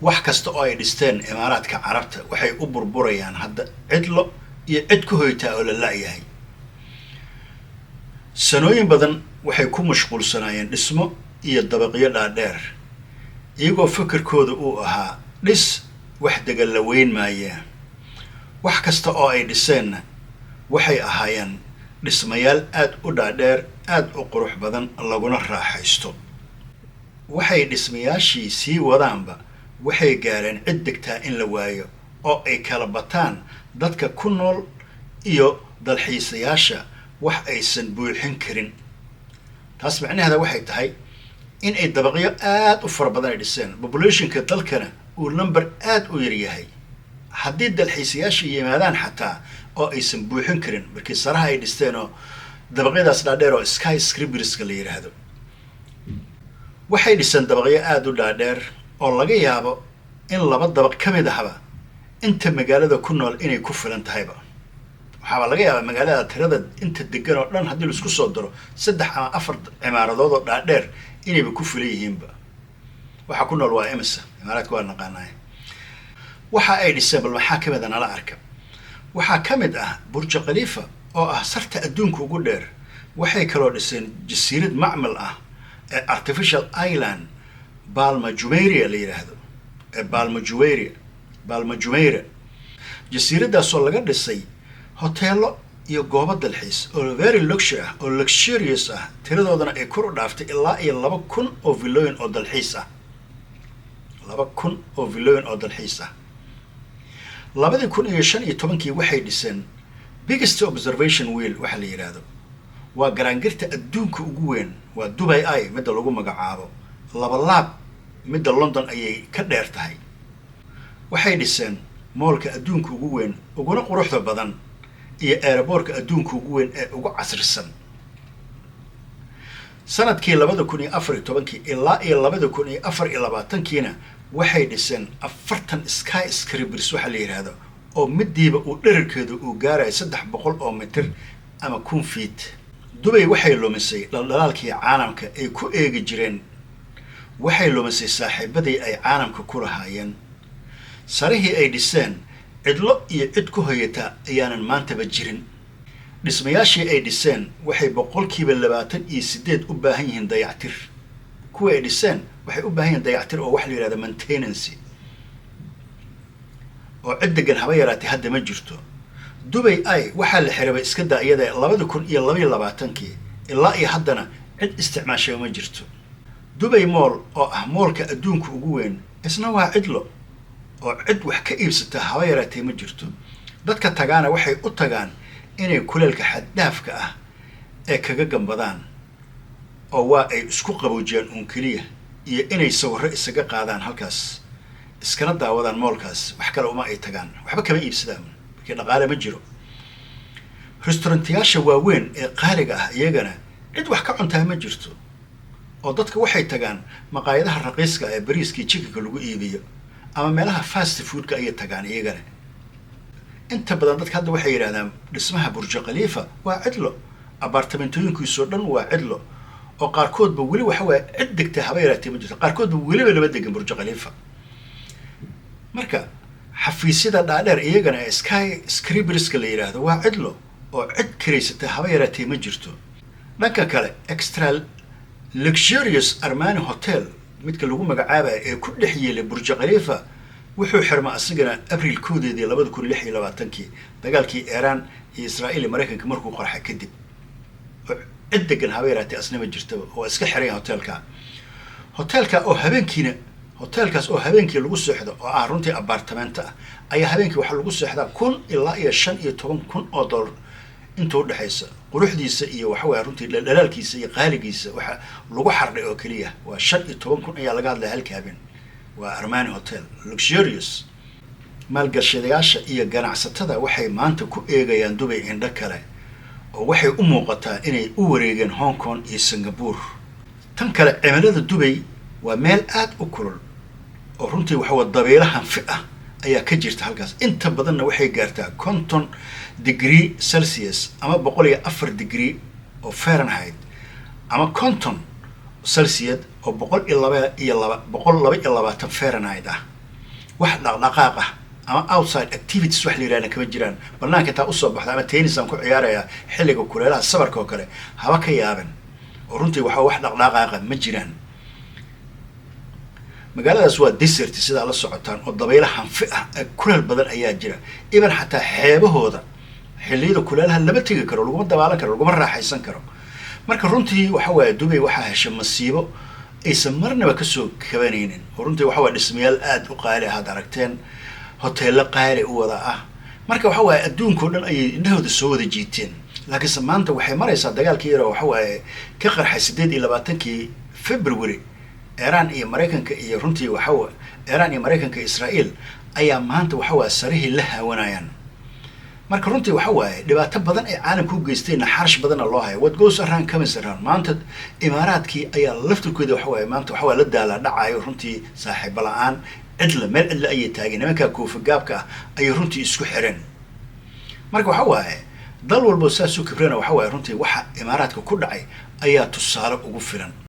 wax kasta oo ay dhisteen imaaraadka carabta waxay u burburayaan hadda cidlo iyo cid ku hoytaa oo la la'yahay. sanooyin badan waxay ku mashquulsanaayeen dhismo iyo dabaqyo dhaadheer iyagoo fikirkooda uu ahaa dhis wax degan la weyn maaya. wax kasta oo ay dhiseenna waxay ahaayeen dhismayaal aad u dhaadheer, aad u qurux badan, laguna raaxaysto. waxay dhismayaashii sii wadaanba waxay gaareen cid degtaa in la waayo oo ay kala bataan dadka ku nool iyo dalxiisayaasha wax aysan buuxin karin. taas macnaheeda waxay tahay in ay dabaqyo aad u fara badan ay dhiseen, populationka dalkana uu number aad u yar yahay. haddii dalxiisayaasha yimaadaan xataa oo aysan buuxin karin markii saraha ay dhisteen oo dabaqyadaas dhaadheer oo sky scriberska la yidhaahdo. waxay dhiseen dabaqyo aad u dhaadheer oo laga yaabo in laba dabaq ka mid ahba inta magaalada ku nool inay ku filan tahayba. waxaaba laga yaabaa magaalada tirada inta degan oo dhan haddii laisku soo daro 3 ama 4 cimaaradood oo dhaadheer inayba ku filan yihiinba. waxa ku nool waa imisa imaaraadka waa naqaanay. waxa ay dhiseen bal maxaa ka mid ah nala arka. waxaa ka mid ah burj khalifa oo ah sarta adduunka ugu dheer. waxay kaloo dhiseen jasiirad macmal ah ee artificial island Palma Jumeirah la yiraahdo, Palma Jumeirah. jasiiradaasoo laga dhisay hoteelo iyo goobo dalxiis oo very luxury ah oo luxurious ah, tiradoodana ay kor u dhaaftay ilaa iyo 2,000 oo villooyin oo dalxiis ah. 2,000 oo villooyin oo dalxiis ah. 2015 waxay dhiseen biggest observation wheel waxa la yiraahdo. waa garaangirta adduunka ugu weyn, waa Dubai Eye midda lagu magacaabo. laab midda London ayay ka dheer tahay. waxay dhiseen moolka adduunka ugu weyn uguna quruxda badan iyo aeroboortka adduunka ugu weyn ee ugu casrisan. sanadkii 2014 ilaa iyo 2024 waxay dhiseen 40 sky scribers waxa la yiraahdo oo midiiba uu dhererkeedu uu gaaray 300 oo mitir ama 1,000 feet. Dubai waxay lumisay dhalaalkii caalamka ay ku eegi jireen. waxay lumisay saaxiibadii ay caalamka ku lahaayeen. sarihii ay dhiseen cidlo iyo cid ku hoyata ayaanan maantaba jirin. dhismayaashii ay dhiseen waxay 28% u baahan yihiin dayactir. kuwa ay dhiseen waxay u baahan yihiin dayactir oo wax la yiraahdo maintenance oo cid degan haba yaraatay hadda ma jirto. Dubai ay waxaa la xiribay iska daayada 2022 ilaa iyo haddana cid isticmaashay ma jirto. Dubai Mall oo ah moolka adduunka ugu weyn isna waa cidlo oo cid wax ka iibsata haba yaraatay ma jirto. dadka tagaana waxay u tagaan inay kuleelka xad dhaafka ah ee kaga gambadaan oo waa ay isku qaboojiyaan uun keliya iyo inay sawirro isaga qaadaan halkaas iskana daawadaan moolkaas. wax kale uma ay tagaan, waxba kama iibsadaan markii dhaqaale ma jiro. restaurantiyaasha waaweyn ee qaaliga ah iyagana cid wax ka cuntaa ma jirto oo dadka waxay tagaan maqaayadaha raqiiska ee bariiskii chickenka lagu iibiyo ama meelaha fast foodka ay tagaan iyagana. inta badan dadka hadda waxay yiraahdaan dhismaha burj khalifa waa cidlo, apartmentooyinkiisu dhan waa cidlo oo qaarkoodba weli waxa waa cid degta haba yaraatay ma jirto, qaarkoodba weliba lama degan burj khalifa. marka xafiisyada dhaadheer iyagana ee sky scriberska la yiraahdo waa cidlo oo cid kireysata haba yaraatay ma jirto. dhanka kale extra luxurious Armani Hotel midka lagu magacaabay ee ku dhex yeelay burj khalifa wuxuu xirma asagana Abriil 2026 dagaalkii Iran iyo Israa'iil Mareykanka markuu qarxay kadib. cid degan haba yaraatay asna ma jirto oo iska xiray hotelka oo hotelkaas oo habeenkii lagu seexdo oo ah runtii apartment ah ayaa habeenkii waxa lagu seexdaa 1,000 ilaa iyo 15,000 oo dollar inta u dhaxaysa. quruxdiisa iyo waxa way runtii dhalaalkiisa iyo qaaligiisa waxa lagu xardhay oo kaliya waa 15,000 ayaa laga hadlay halka habeen. waa Armani Hotel luxurious. maalgashadayaasha iyo ganacsatada waxay maanta ku eegayaan Dubai indha kale oo waxay u muuqataa inay u wareegeen Hong Kong iyo Singapore. tan kale cimilada Dubai waa meel aad u kulul oo runtii waxa waa dabeelahan fi ah ayaa ka jirta halkaas. inta badanna waxay gaartaa 50 degree Celsius ama 104 degree oo Fahrenheit ama 50 Celsius oo 122 Fahrenheit ah. wax dhaqdhaqaaq ah ama outside activities wax la yidhahna kama jiraan. Banaanka taa usoo baxda ama tennis aan ku ciyaarayaa xilliga kuleelaha sabarka oo kale haba ka yaaban, oo runtii waxa wax dhaqdhaqaaqa ma jiraan. magaaladaas waa desert sidaa la socotaan, oo dabaylo hanfi ah kuleel badan ayaa jira. iban xataa xeebahooda xilliyada kuleelaha lama tegi karo, laguma dabaalan karo, laguma raaxaysan karo. marka runtii waxa waaye Dubai waxaa heshay masiibo aysan marnaba kasoo kabanaynin, oo runtii waxa waaye dhismayaal aad u qaali ah, aad aragteen hoteello qaali u wada ah. marka waxa waaye adduunka oo dhan ayay indhahooda soo wada jiiteen. laakiinse maanta waxay maraysaa dagaalkii yar oo waxa waaye ka qarxay 28 February Iran iyo Mareykanka iyo runtii waxa waaye Iran iyo Mareykanka iyo Israel ayaa maanta waxa waaye sarihii la haawanayaan. marka runtii waxa waaye dhibaato badan ay caalamku u geysteen, xarash badan loo hayo. what goes around comes around. maanta imaaraadkii ayaa laftirkooda waxa waaye maanta waxa waaye la daala dhacayo runtii saaxiib la'aan, cidla meel cidla ayay taageen. nimanka koofi gaabka ah ayay runtii isku xireen. marka waxa waaye dal walba saas u kibrana waxa waaye runtii waxa imaaraadka ku dhacay ayaa tusaale ugu filan.